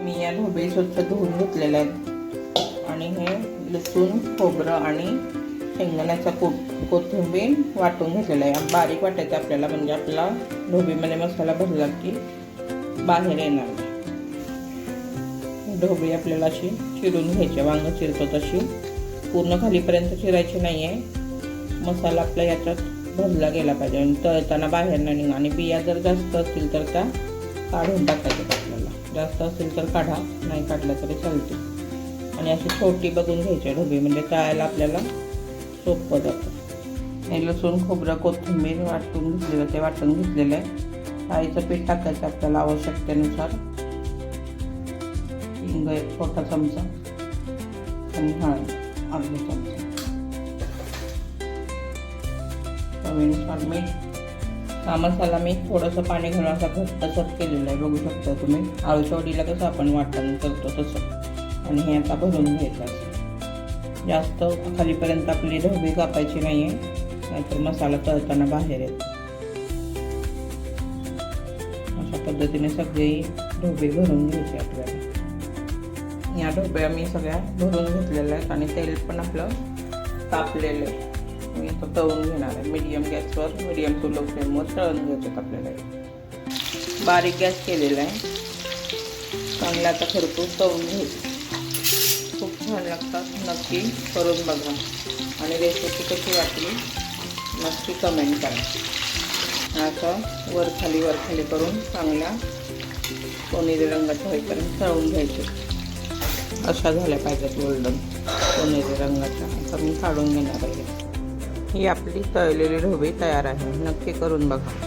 मी या ढोबळी स्वच्छ धुवून घेतलेल्या आहेत आणि हे लसूण खोबरं आणि शेंगदाण्याचा कूट कोथिंबीर वाटून घेतलेला आहे. बारीक वाटायचं आपल्याला, म्हणजे आपला ढोबळीमध्ये मसाला भरला की बाहेर येणार नाही. ढोबळी आपल्याला अशी चिरून घ्यायची, वांग चिरतो तशी पूर्ण खालीपर्यंत चिरायची नाही आहे. मसाला आपला याच्यात भरला गेला पाहिजे आणि तळताना बाहेर नाही निघणार. आणि बिया जर जास्त असतील तर त्या काढून टाकायच्या आपल्याला, जास्त असेल तर काढा, नाही काढलं तरी चालते. आणि अशी छोटी बघून घ्यायची ढोबळी, म्हणजे तळायला आपल्याला सोपं जातं. हे लसूण खोबरं कोथिंबीर वाटून घेतलेलं, ते वाटून घेतलेलं आहे. डाळीचं पीठ टाकायचं आपल्याला आवश्यकतेनुसार. हिंग एक छोटा चमचा आणि हळद अर्धा चमचा, चवीनुसार मीठ. हा मसाला मी थोडंसं पाणी घालून असा घट्टसर केलेला आहे, बघू शकता तुम्ही. आळूच्या वडीला कसं आपण वाटण करतो तसं. आणि हे आता भरून घ्यायचं असं. जास्त खालीपर्यंत आपली ढोबळी कापायची नाही आहे, नाहीतर मसाला तळताना बाहेर येतो. अशा पद्धतीने सगळी ढोबळी भरून घ्यायची आपल्याला. या ढोबळ्या मी सगळ्या भरून घेतलेल्या आहेत आणि तेल पण आपलं तापलेलं आहे. मी तो तळून घेणार आहे. मीडियम गॅसवर, मीडियम टू लो फ्लेमवर तळून घ्यायचं आपल्याला. बारीक गॅस केलेला आहे. चांगला आता खरपूस तळून घ्यायचं. खूप छान लागतात, नक्की करून बघा. आणि रेसिपी कशी वाटली नक्की कमेंट करा. आता वर खाली करून चांगल्या सोनेरी रंगाच्या होईपर्यंत तळून घ्यायचे. अशा झाल्या पाहिजेत गोल्डन सोनेरी रंगाच्या. आता मी काढून घेणार आहे. ही आपली तळलेली ढोबळी तयार आहे. नक्की करून बघा.